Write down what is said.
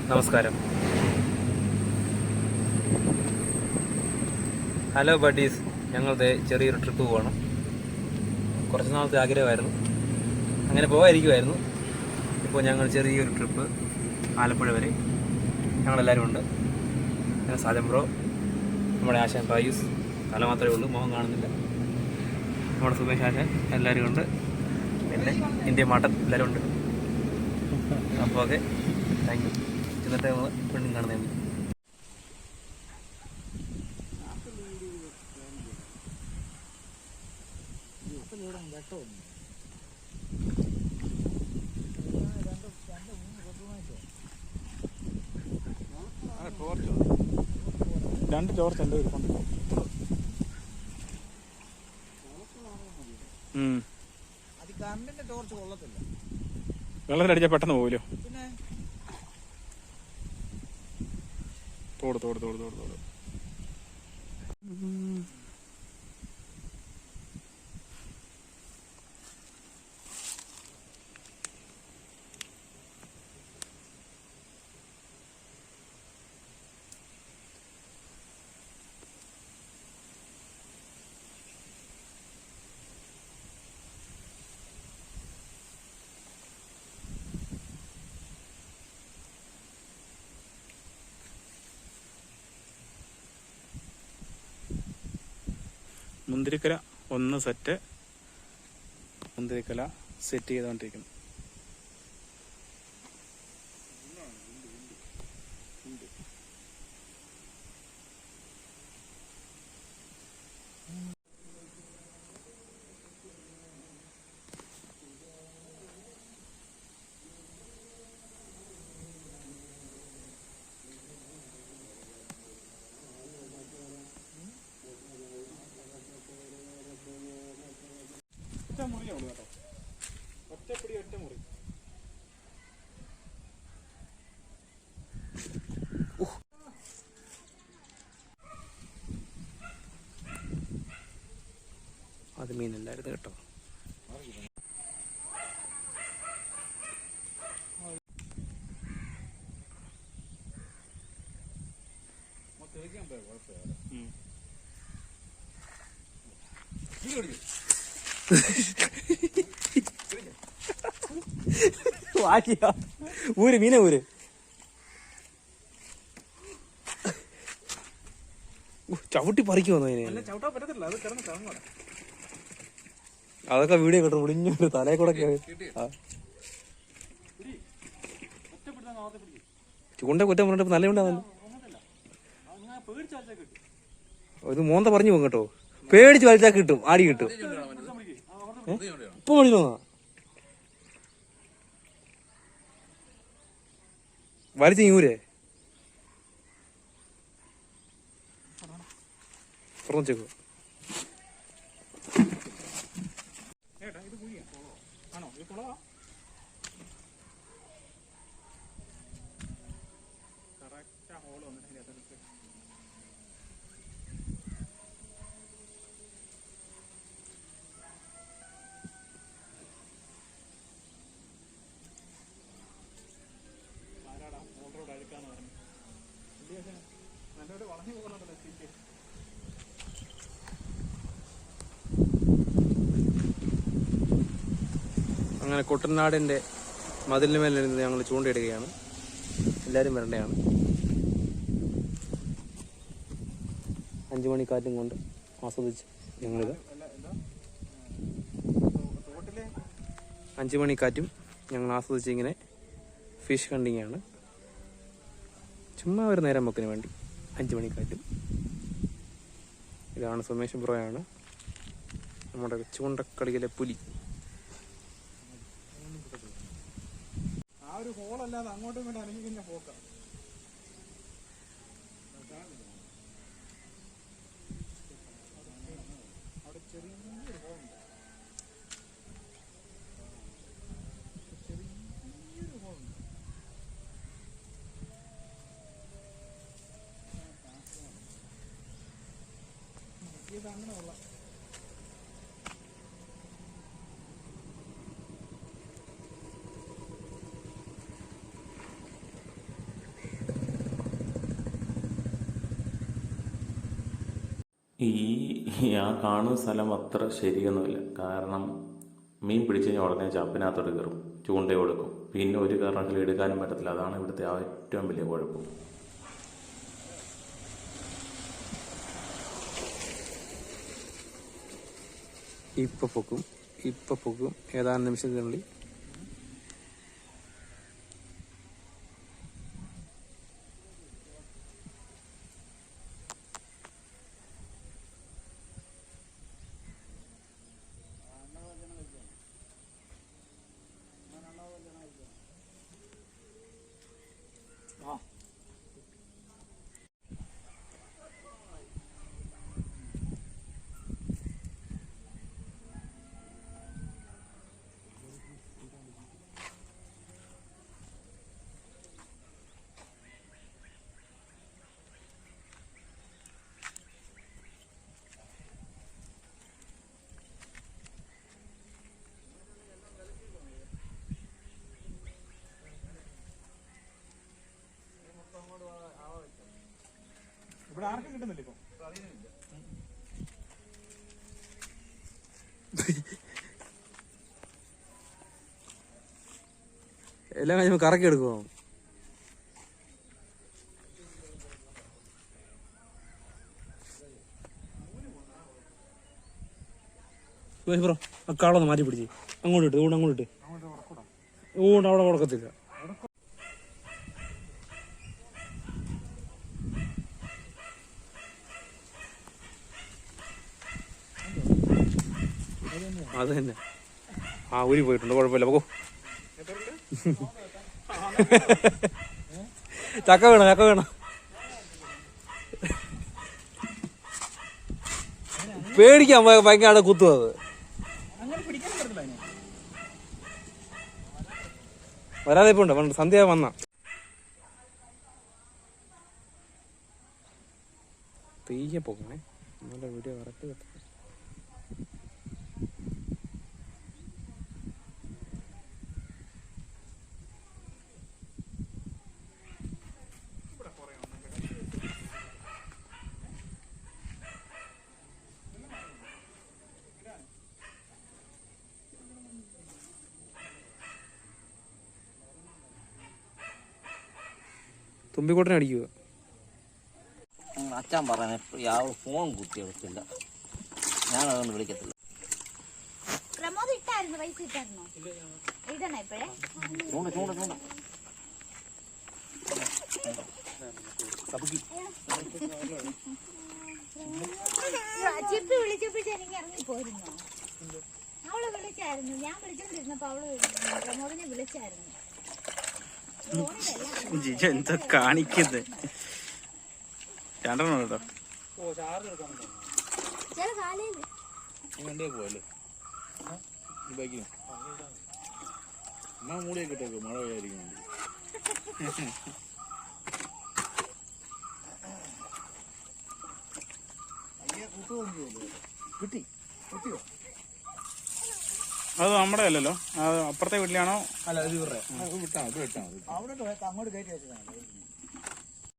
നമസ്കാരം. Hello buddies, ഞങ്ങളുടെ ചെറിയൊരു ട്രിപ്പ് പോകണം. കുറച്ച് നാളത്തെ ആഗ്രഹമായിരുന്നു, അങ്ങനെ പോകാതിരിക്കുമായിരുന്നു. ഇപ്പോൾ ഞങ്ങൾ ചെറിയൊരു ട്രിപ്പ് ആലപ്പുഴ വരെ ഞങ്ങളെല്ലാവരും ഉണ്ട്. ഞാൻ സാജൻ ബ്രോ, നമ്മുടെ ആശാൻ പായൂസ്, തല മാത്രമേ ഉള്ളൂ, മുഖം കാണുന്നില്ല. നമ്മുടെ സുമേഷ് ആശാൻ എല്ലാവരും ഉണ്ട്. പിന്നെ ഇന്ത്യ മാട്ടൻ എല്ലാവരും ഉണ്ട്. അപ്പോൾ ഓക്കെ, താങ്ക് യു. എന്നിട്ട് നമ്മൾ വീണ്ടും കാണുന്നതാണ്. രണ്ട് ടോർച്ച് ഉണ്ട്. വെള്ളത്തിലടിച്ചാൽ പെട്ടെന്ന് പോവില്ലോ. തോട് തോട് തോട് തോട് തോട് മുന്തിരിക്കല ഒന്ന് സെറ്റ്. മുന്തിരിക്കല സെറ്റ് ചെയ്തുകൊണ്ടിരിക്കുന്നു. മുറിയുള്ളൂ കേട്ടോ, ഒറ്റപ്പിടി ഒറ്റ മുറി. അത് മീനല്ലായിരുന്നു കേട്ടോ. ഊര് മീനെ ഊര്. ചവിട്ടി പറിക്കുവന്നു അതിനെ. ചവിട്ടാൻ പറ്റത്തില്ല, അത് കിടന്ന് കറങ്ങുക. അതൊക്കെ വീഡിയോ കേട്ടോ, ഒളിഞ്ഞു തലയെ കൂടെ ചൂണ്ട കുറ്റം പറഞ്ഞിട്ട് നല്ല ഉണ്ടാവുന്നു. ഇത് മോന്ത പറഞ്ഞു പോകും കേട്ടോ, പേടിച്ച് വലിച്ചാൽ കിട്ടും, ആടി കിട്ടും. ഇപ്പൊ മണിനോ വലിച്ച ഊരെ തുറന്നു. ആണോ ഇത് കുളവാ? കറക്റ്റ് ആ ഹോള് വന്നിട്ട് ആരാടാ ഹോൾ റോഡ് അഴുക്കാന്ന് പറഞ്ഞു. നല്ലൊരു വളഞ്ഞു പോകുന്നുണ്ടല്ലോ സീറ്റ്. അങ്ങനെ കുട്ടനാടിൻ്റെ മതിലിന് മേലിരുന്ന് ഞങ്ങൾ ചൂണ്ടയിടുകയാണ്. എല്ലാവരും വരേണ്ടതാണ്. 5 മണിക്കാറ്റും കൊണ്ട് ആസ്വദിച്ച് ഞങ്ങളിത് 5 മണിക്കാറ്റും ഞങ്ങൾ ആസ്വദിച്ച് ഇങ്ങനെ ഫിഷ് ഹണ്ടിങ്ങാണ്. ചുമ്മാ ഒരു നേരം വെക്കിന് വേണ്ടി 5 മണിക്കാറ്റും. ഇതാണ് സുമേഷ് ബ്രോയാണ്, നമ്മുടെ ചൂണ്ടക്കളിയിലെ പുലി. ആ ഒരു ഹോളല്ലാതെ അങ്ങോട്ടും ഇങ്ങോട്ടും അനങ്ങി പിന്നെ പോക്കാം. അവിടെ ചെറിയൊരു ഹോളുണ്ട്. ചെറിയൊരു ഹോളുണ്ട്. ഇത് അങ്ങനെ ഉള്ള ആ കാണുന്ന സ്ഥലം അത്ര ശരിയൊന്നുമില്ല. കാരണം മീൻ പിടിച്ചു കഴിഞ്ഞാൽ ഉടനെ ചപ്പിനകത്തോട്ട് കയറും, ചൂണ്ട കൊടുക്കും, പിന്നെ ഒരു കാരണത്തിൽ എടുക്കാനും പറ്റത്തില്ല. അതാണ് ഇവിടുത്തെ ഏറ്റവും വലിയ കുഴപ്പം. ഇപ്പം പൊക്കും ഏതാനും നിമിഷത്തിനുള്ളിൽ. ഇവിടെ ആർക്കും കിട്ടുന്നില്ല ഇപ്പൊ. എല്ലാം കഴിഞ്ഞ കറക്കി എടുക്കുമോ? ബ്രോ ആ കാളൊന്ന് മാറ്റി പിടിച്ച് അങ്ങോട്ട് ഇട്ട് അങ്ങോട്ട് ഇട്ട് ഓണ്ട് അവിടെ കൊടുക്കത്തില്ല. അത് തന്നെ ആ ഊരി പോയിട്ടുണ്ട്, കുഴപ്പമില്ല. പോകോ ചക്ക വേണം. പേടിക്കാൻ ഭയങ്കര കുത്തും അത്. വരാതെ ഇപ്പൊ ഉണ്ട്, സന്ധ്യ വന്ന തീയെ പോകണേ. നല്ല വീഡിയോ കറക്റ്റ് കിട്ടും. തുമ്പിക്കോട്ടനെ അടിക്കുക. അച്ഛൻ പറയാൻ യാതൊരു ഫോൺ കുത്തി എടുത്തില്ല, ഞാൻ അതൊന്നും വിളിക്കത്തില്ല. ചൂണ്ട ചൂണ്ട ചൂണ്ട ചിപ്പി വിളിച്ചപ്പോഴേ എനിക്ക് ഇറങ്ങി പോരുന്നോ? അവള് വിളിച്ചായിരുന്നു, ഞാൻ വിളിച്ചോണ്ടിരുന്നപ്പോ അവള് പ്രമോദിനെ വിളിച്ചായിരുന്നു. ജിജ എന്താ കാണിക്കുന്നത്? രണ്ടെണ്ണം കേട്ടോ. ചില കാലയില് വണ്ടിയെ പോയല്ലേ ബൈക്കിന് അമ്മ മൂടിയൊക്കെ ഇട്ടേക്കോ, മഴ പെയ്യായിരിക്കും വേണ്ടി. കിട്ടി കിട്ടിയോ? അത് നമ്മുടെ അല്ലല്ലോ, അത് അപ്പുറത്തെ വീട്ടിലാണോ? അല്ല ഇത് വിട്ടാ മതി, അവിടെ അങ്ങോട്ട് കയറ്റി വെച്ചതാണ്.